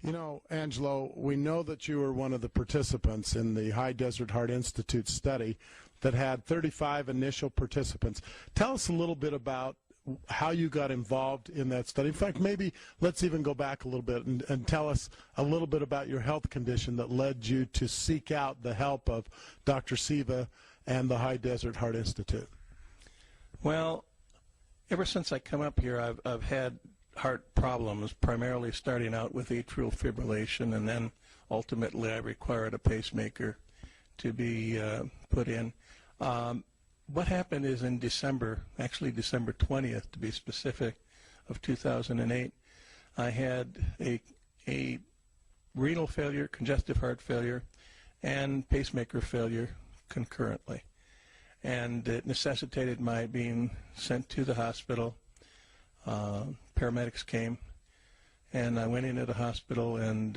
You know, Angelo, we know that you were one of the participants in the High Desert Heart Institute study that had 35 initial participants. Tell us a little bit about how you got involved in that study. In fact, maybe let's even go back a little bit and tell us a little bit about your health condition that led you to seek out the help of Dr. Siva and the High Desert Heart Institute. Well, ever since I come up here, I've had heart problems, primarily starting out with atrial fibrillation, and then ultimately I required a pacemaker to be put in. What happened is in December, actually December 20th to be specific, of 2008, I had a renal failure, congestive heart failure, and pacemaker failure concurrently. And it necessitated my being sent to the hospital. Paramedics came, and I went into the hospital, and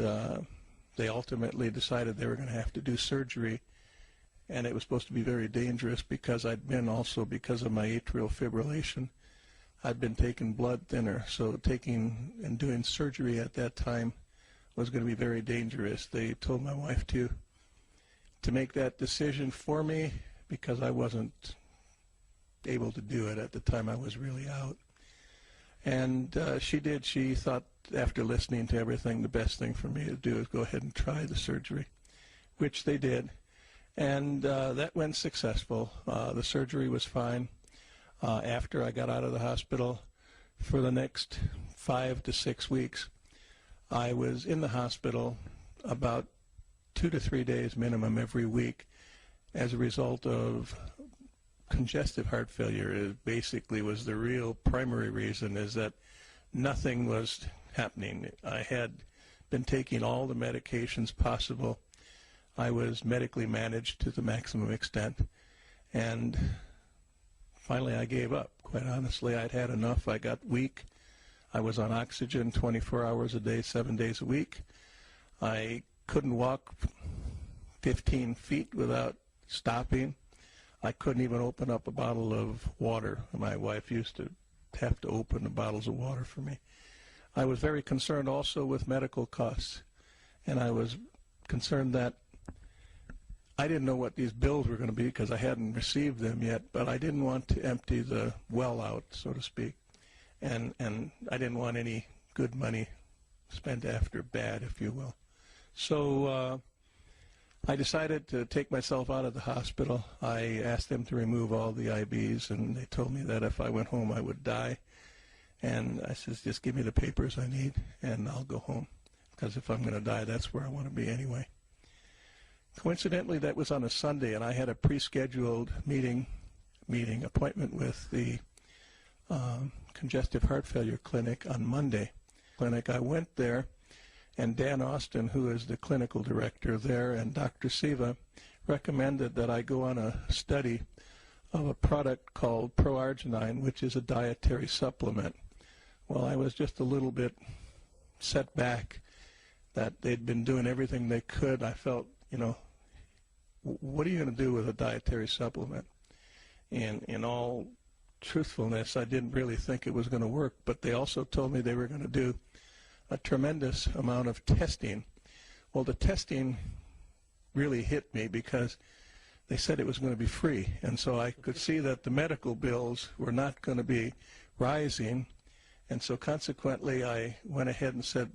they ultimately decided they were going to have to do surgery, and it was supposed to be very dangerous because I'd been also, because of my atrial fibrillation, I'd been taking blood thinner, so taking and doing surgery at that time was going to be very dangerous. They told my wife to make that decision for me because I wasn't able to do it at the time. I was really out. And she did. She thought, after listening to everything, the best thing for me to do is go ahead and try the surgery, which they did. And that went successful. The surgery was fine. After I got out of the hospital, for the next 5 to 6 weeks, I was in the hospital about 2 to 3 days minimum every week as a result of congestive heart failure. It basically was the real primary reason, is that nothing was happening. I had been taking all the medications possible. I was medically managed to the maximum extent, and finally I gave up. Quite honestly, I'd had enough. I got weak. I was on oxygen 24 hours a day, 7 days a week. I couldn't walk 15 feet without stopping. I couldn't even open up a bottle of water. My wife used to have to open the bottles of water for me. I was very concerned also with medical costs, and I was concerned that I didn't know what these bills were going to be because I hadn't received them yet, but I didn't want to empty the well out, so to speak, and I didn't want any good money spent after bad, if you will. So I decided to take myself out of the hospital. I asked them to remove all the IVs, and they told me that if I went home I would die. And I said, just give me the papers I need, and I'll go home, because if I'm going to die, that's where I want to be anyway. Coincidentally, that was on a Sunday, and I had a pre-scheduled appointment with the congestive heart failure clinic on Monday. I went there, and Dan Austin, who is the clinical director there, and Dr. Siva recommended that I go on a study of a product called Pro Argi-9, which is a dietary supplement. Well, I was just a little bit set back that they'd been doing everything they could. I felt, you know, what are you going to do with a dietary supplement? And in all truthfulness, I didn't really think it was going to work, but they also told me they were going to do a tremendous amount of testing. Well, the testing really hit me because they said it was going to be free, and so I could see that the medical bills were not going to be rising, and so consequently I went ahead and said,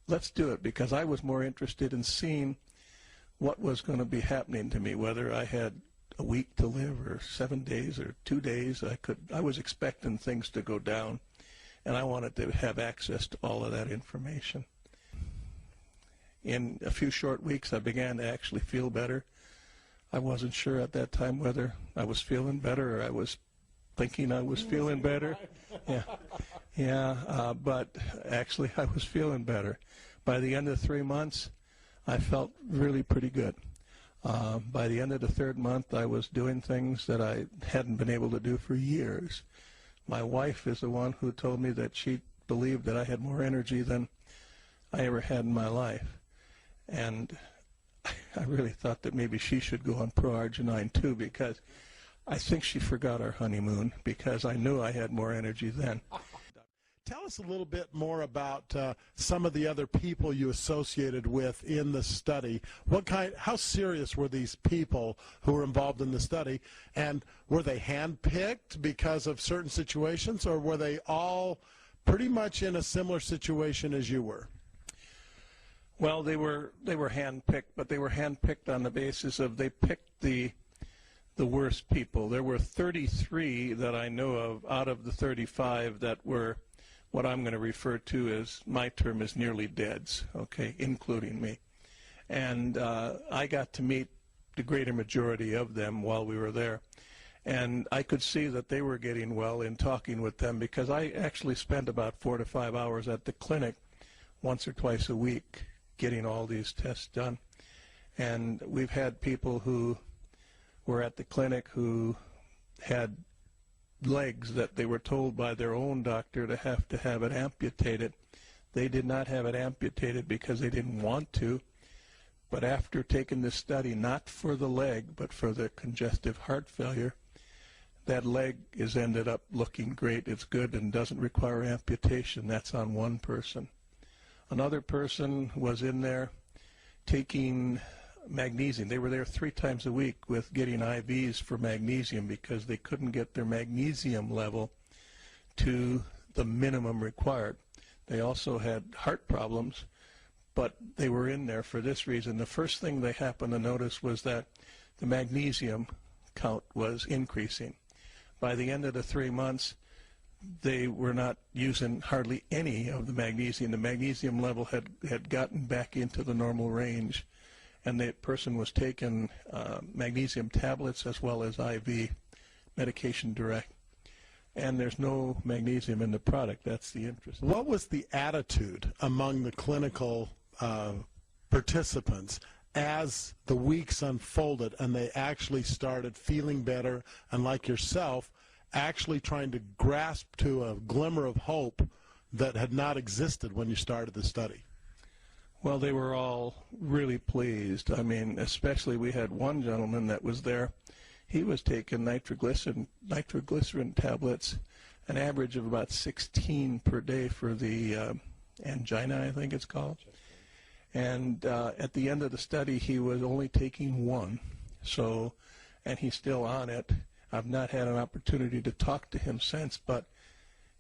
let's do it, because I was more interested in seeing what was going to be happening to me, whether I had a week to live or 7 days or 2 days. I was expecting things to go down, and I wanted to have access to all of that information. In a few short weeks, I began to actually feel better. I wasn't sure at that time whether I was feeling better or I was thinking I was feeling better. But actually I was feeling better. By the end of 3 months, I felt really pretty good. By the end of the 3rd month, I was doing things that I hadn't been able to do for years. My wife is the one who told me that she believed that I had more energy than I ever had in my life. And I really thought that maybe she should go on Pro Argi-9 too, because I think she forgot our honeymoon, because I knew I had more energy then. Tell us a little bit more about some of the other people you associated with in the study. How serious were these people who were involved in the study, and were they handpicked because of certain situations, or were they all pretty much in a similar situation as you were? Well, they were handpicked, but they were handpicked on the basis of they picked the worst people. There were 33 that I know of out of the 35 that were what I'm going to refer to as, my term is nearly deads, okay, including me. And I got to meet the greater majority of them while we were there. And I could see that they were getting well in talking with them, because I actually spent about 4 to 5 hours at the clinic once or twice a week getting all these tests done. And we've had people who were at the clinic who had legs that they were told by their own doctor to have it amputated. They did not have it amputated because they didn't want to, but after taking this study, not for the leg but for the congestive heart failure, that leg is ended up looking great. It's good and doesn't require amputation. That's on one person. Another person was in there taking magnesium. They were there 3 times a week with getting IVs for magnesium because they couldn't get their magnesium level to the minimum required. They also had heart problems, but they were in there for this reason. The first thing they happened to notice was that the magnesium count was increasing. By the end of the 3 months, they were not using hardly any of the magnesium. The magnesium level had gotten back into the normal range, and the person was taking magnesium tablets as well as IV medication direct. And there's no magnesium in the product. That's the interest. What was the attitude among the clinical participants as the weeks unfolded and they actually started feeling better and, like yourself, actually trying to grasp to a glimmer of hope that had not existed when you started the study? Well, they were all really pleased. I mean, especially we had one gentleman that was there. He was taking nitroglycerin tablets, an average of about 16 per day for the angina, I think it's called. And at the end of the study, he was only taking 1. So, and he's still on it. I've not had an opportunity to talk to him since, but,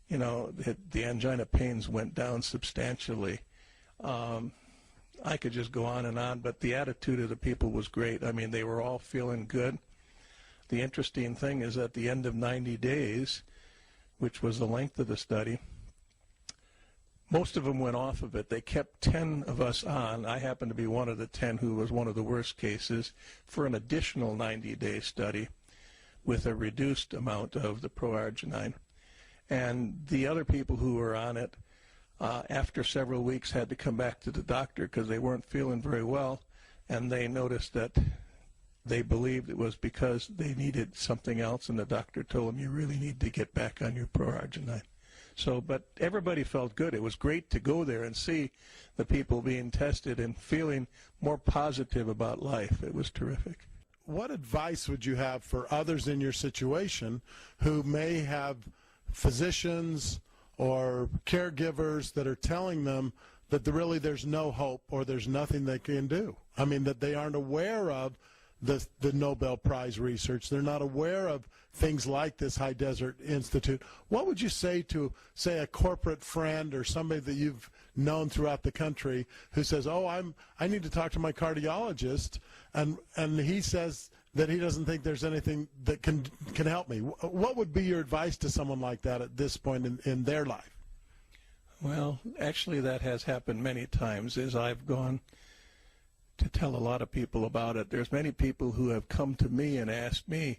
you know, the angina pains went down substantially. I could just go on, but the attitude of the people was great. I mean, they were all feeling good. The interesting thing is at the end of 90 days, which was the length of the study, most of them went off of it. They kept 10 of us on. I happened to be one of the 10 who was one of the worst cases for an additional 90-day study with a reduced amount of the Pro Argi-9. And the other people who were on it, after several weeks, had to come back to the doctor because they weren't feeling very well, and they noticed that they believed it was because they needed something else, and the doctor told them, you really need to get back on your Pro Argi-9. So, but everybody felt good. It was great to go there and see the people being tested and feeling more positive about life. It was terrific. What advice would you have for others in your situation who may have physicians or caregivers that are telling them that really there's no hope or there's nothing they can do? I mean, that they aren't aware of the Nobel Prize research. They're not aware of things like this High Desert Institute. What would you say to, say, a corporate friend or somebody that you've known throughout the country who says, oh, I need to talk to my cardiologist, and he says that he doesn't think there's anything that can help me? What would be your advice to someone like that at this point in their life? Well, actually that has happened many times as I've gone to tell a lot of people about it. There's many people who have come to me and asked me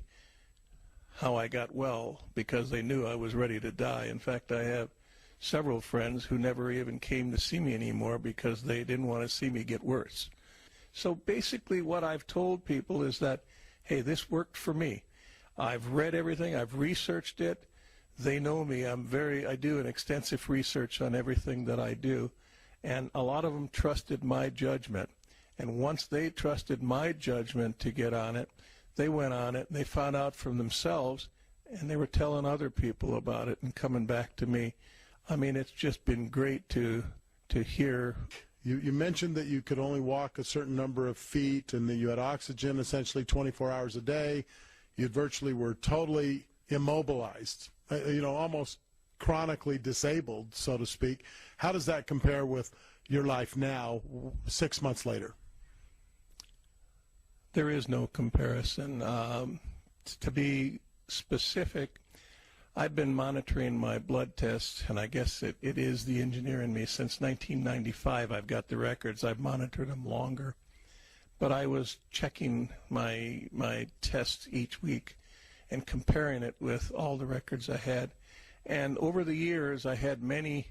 how I got well because they knew I was ready to die. In fact, I have several friends who never even came to see me anymore because they didn't want to see me get worse. So basically what I've told people is that, hey, this worked for me. I've read everything. I've researched it. They know me. I do an extensive research on everything that I do. And a lot of them trusted my judgment. And once they trusted my judgment to get on it, they went on it, and they found out from themselves, and they were telling other people about it and coming back to me. I mean, it's just been great to hear. You mentioned that you could only walk a certain number of feet and that you had oxygen essentially 24 hours a day. You virtually were totally immobilized, almost chronically disabled, so to speak. How does that compare with your life now, 6 months later? There is no comparison. To be specific, I've been monitoring my blood tests, and I guess it is the engineer in me. Since 1995, I've got the records. I've monitored them longer. But I was checking my tests each week and comparing it with all the records I had. And over the years, I had many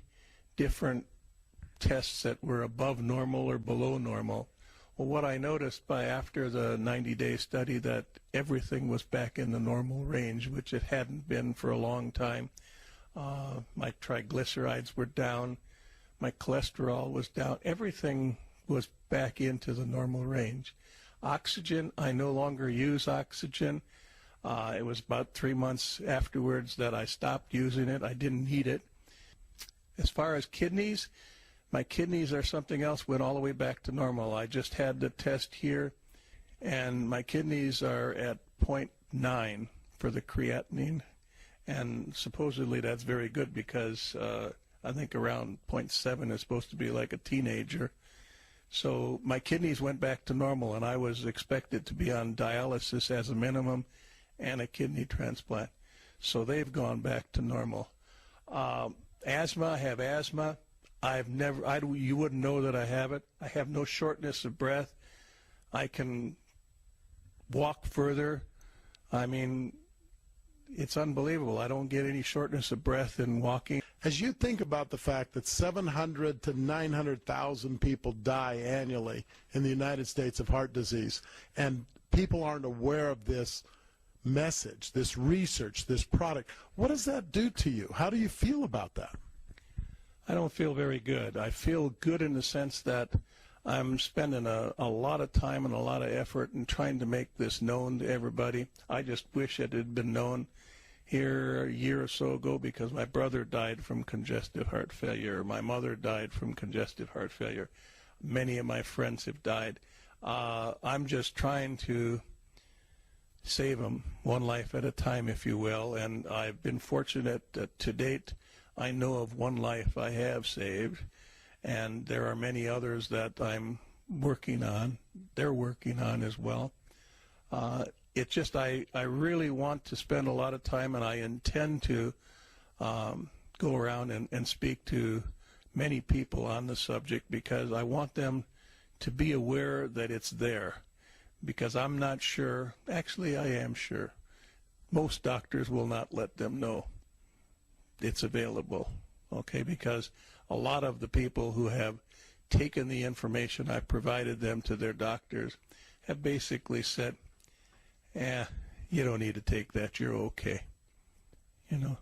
different tests that were above normal or below normal. Well, what I noticed after the 90-day study, that everything was back in the normal range, which it hadn't been for a long time. My triglycerides were down. My cholesterol was down. Everything was back into the normal range. Oxygen, I no longer use oxygen. It was about 3 months afterwards that I stopped using it. I didn't need it. As far as kidneys, my kidneys are something else, went all the way back to normal. I just had the test here, and my kidneys are at 0.9 for the creatinine, and supposedly that's very good because I think around 0.7 is supposed to be like a teenager. So my kidneys went back to normal, and I was expected to be on dialysis as a minimum and a kidney transplant. So they've gone back to normal. Asthma, I have asthma. You wouldn't know that I have it. I have no shortness of breath. I can walk further. I mean, it's unbelievable. I don't get any shortness of breath in walking. As you think about the fact that 700 to 900,000 people die annually in the United States of heart disease, and people aren't aware of this message, this research, this product, what does that do to you? How do you feel about that? I don't feel very good. I feel good in the sense that I'm spending a lot of time and a lot of effort in trying to make this known to everybody. I just wish it had been known here a year or so ago, because my brother died from congestive heart failure. My mother died from congestive heart failure. Many of my friends have died. I'm just trying to save them one life at a time, if you will, and I've been fortunate that to date I know of one life I have saved, and there are many others that I'm working on. They're working on as well. It's just I really want to spend a lot of time, and I intend to go around and speak to many people on the subject, because I want them to be aware that it's there. Because I'm not sure, actually I am sure, most doctors will not let them know it's available, okay? Because a lot of the people who have taken the information I've provided them to their doctors have basically said, you don't need to take that, you're okay, you know.